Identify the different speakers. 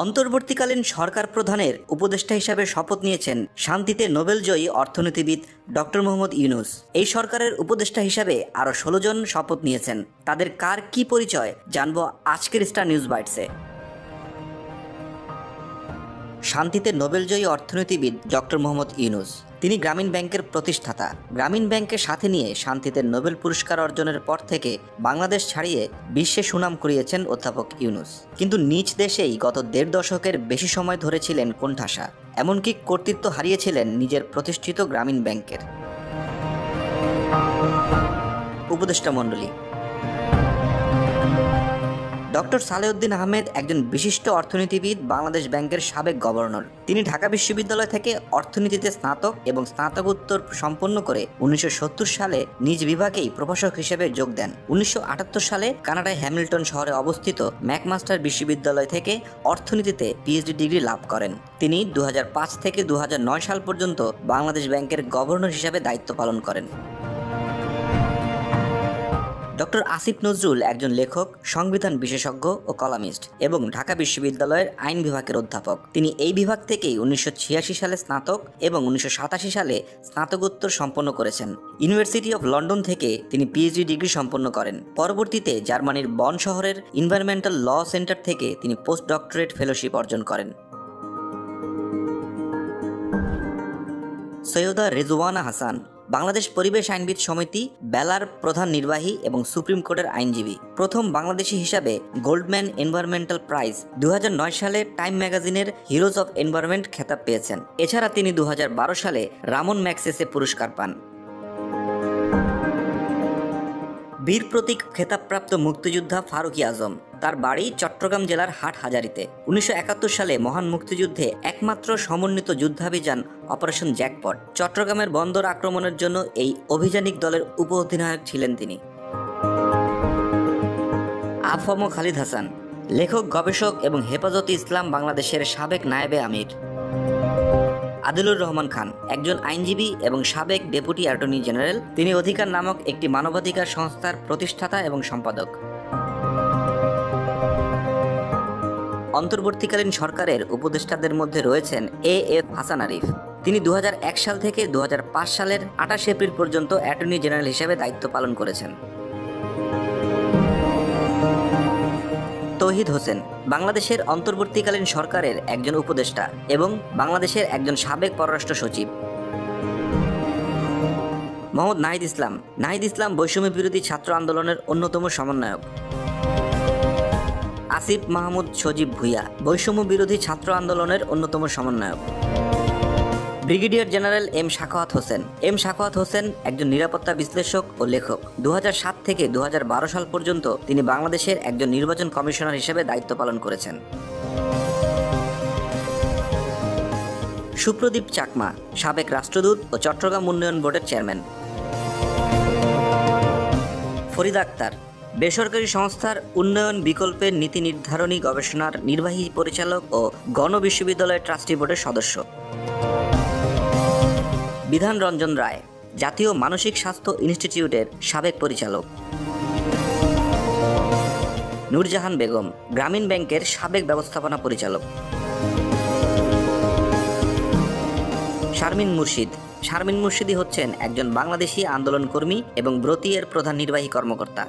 Speaker 1: অন্তর্বর্তীকালীন সরকার প্রধানের উপদেষ্টা হিসাবে শপথ নিয়েছেন শান্তিতে নোবেলজয়ী অর্থনীতিবিদ ডক্টর মোহাম্মদ ইউনূস। এই সরকারের উপদেষ্টা হিসাবে আরও ১৬ জন শপথ নিয়েছেন। তাদের কার কি পরিচয় জানবো আজকের স্টার নিউজ বাইটসে। শান্তিতে নোবেলজয়ী অর্থনীতিবিদ ডক্টর মোহাম্মদ ইউনূস, তিনি গ্রামীণ ব্যাংকের প্রতিষ্ঠাতা। গ্রামীণ ব্যাংকের সাথে নিয়ে শান্তিতে নোবেল পুরস্কার অর্জনের পর থেকে বাংলাদেশ ছাড়িয়ে বিশ্বে সুনাম কুড়িয়েছেন অধ্যাপক ইউনূস। কিন্তু নিজ দেশেই গত ১.৫ দশকের বেশি সময় ধরে ছিলেন কোণঠাসা, এমনকি কর্তৃত্ব হারিয়েছিলেন নিজের প্রতিষ্ঠিত গ্রামীণ ব্যাংকের। উপদেষ্টা মণ্ডলী: ডক্টর সালেউদ্দিন আহমেদ একজন বিশিষ্ট অর্থনীতিবিদ, বাংলাদেশ ব্যাংকের সাবেক গভর্নর। তিনি ঢাকা বিশ্ববিদ্যালয় থেকে অর্থনীতিতে স্নাতক এবং স্নাতকোত্তর সম্পন্ন করে ১৯৭০ সালে নিজ বিভাগেই প্রভাষক হিসেবে যোগ দেন। ১৯৭৮ সালে কানাডায় হ্যামিল্টন শহরে অবস্থিত ম্যাকমাস্টার বিশ্ববিদ্যালয় থেকে অর্থনীতিতে পিএইচডি ডিগ্রি লাভ করেন। তিনি ২০০৫ থেকে ২০০৯ সাল পর্যন্ত বাংলাদেশ ব্যাংকের গভর্নর হিসেবে দায়িত্ব পালন করেন। ডক্টর আসিফ নজরুল একজন লেখক, সংবিধান বিশেষজ্ঞ ও কলামিস্ট এবং ঢাকা বিশ্ববিদ্যালয়ের আইন বিভাগের অধ্যাপক। তিনি এই বিভাগ থেকেই ১৯৮৬ সালে স্নাতক এবং ১৯৮৭ সালে স্নাতকোত্তর সম্পন্ন করেছেন। ইউনিভার্সিটি অফ লন্ডন থেকে তিনি পিএইচডি ডিগ্রি সম্পন্ন করেন। পরবর্তীতে জার্মানির বন শহরের এনভায়রনমেন্টাল ল সেন্টার থেকে তিনি পোস্ট ডক্টরেট ফেলোশিপ অর্জন করেন। সৈয়দা রেজওয়ানা হাসান, বাংলাদেশ পরিবেশ আইনবিদ সমিতি বেলার প্রধান নির্বাহী এবং সুপ্রিম কোর্টের আইনজীবী। প্রথম বাংলাদেশি হিসাবে গোল্ডম্যান এনভায়রনমেন্টাল প্রাইজ ২০০৯ সালে টাইম ম্যাগাজিনের হিরোজ অফ এনভায়রনমেন্ট খেতাব পেয়েছেন। এছাড়া তিনি ২০১২ সালে রামন ম্যাগসেসে পুরস্কার পান। বীর প্রতীক খেতাবপ্রাপ্ত মুক্তিযোদ্ধা ফারুকী আজম, তার বাড়ি চট্টগ্রাম জেলার হাটহাজারীতে। ১৯৭১ সালে মহান মুক্তিযুদ্ধে একমাত্র সমন্বিত যুদ্ধাভিযান অপারেশন জ্যাকপট চট্টগ্রামের বন্দর আক্রমণের জন্য এই অভিযানিক দলের উপ অধিনায়ক ছিলেন তিনি। আফম খালিদ হাসান, লেখক, গবেষক এবং হেফাজতে ইসলাম বাংলাদেশের সাবেক নায়েবে আমির। আদিলুর রহমান খান, একজন আইনজীবী এবং সাবেক ডেপুটি অ্যাটর্নি জেনারেল। তিনি অধিকার নামক একটি মানবাধিকার সংস্থার প্রতিষ্ঠাতা এবং সম্পাদক। অন্তর্বর্তীকালীন সরকারের উপদেষ্টাদের মধ্যে রয়েছেন এ.এফ হাসান আরিফ। তিনি ২০০১ সাল থেকে ২০০৫ সালের ২৮ এপ্রিল পর্যন্ত অ্যাটর্নি জেনারেল হিসেবে দায়িত্ব পালন করেছেন। তৌহিদ হোসেন, বাংলাদেশের অন্তর্বর্তীকালীন সরকারের একজন উপদেষ্টা এবং বাংলাদেশের একজন সাবেক পররাষ্ট্র সচিব। মোহাম্মদ নাহিদ ইসলাম, নাহিদ ইসলাম বৈষম্য বিরোধী ছাত্র আন্দোলনের অন্যতম সমন্বয়ক। আসিফ মাহমুদ সজীব ভুইয়া, বৈষম্য বিরোধী ছাত্র আন্দোলনের অন্যতম সমন্বয়ক। Brigadier general M Sakhawat Hossain, একজন নিরাপত্তা বিশ্লেষক ও লেখক। ২০০৭ থেকে ২০১২ সাল পর্যন্ত তিনি বাংলাদেশের একজন নির্বাচন কমিশনার হিসেবে দায়িত্ব পালন করেছেন। সুপ্রদীপ চাকমা, সাবেক রাষ্ট্রদূত ও চট্টগ্রাম উন্নয়ন বোর্ডের চেয়ারম্যান। ফরিদা আক্তার, বেসরকারি সংস্থার উন্নয়ন বিকল্পের নীতি নির্ধারণী গবেষণার নির্বাহী পরিচালক ও গণ বিশ্ববিদ্যালয় ট্রাস্টি বোর্ডের সদস্য। বিধান রঞ্জন রায়, জাতীয় মানসিক স্বাস্থ্য ইনস্টিটিউটের সাবেক পরিচালক। নূরজাহান বেগম, গ্রামীণ ব্যাংকের সাবেক ব্যবস্থাপনা পরিচালক। শারমিন মুর্শিদি হচ্ছেন একজন বাংলাদেশি আন্দোলনকর্মী এবং ব্রতি এর প্রধান নির্বাহী কর্মকর্তা।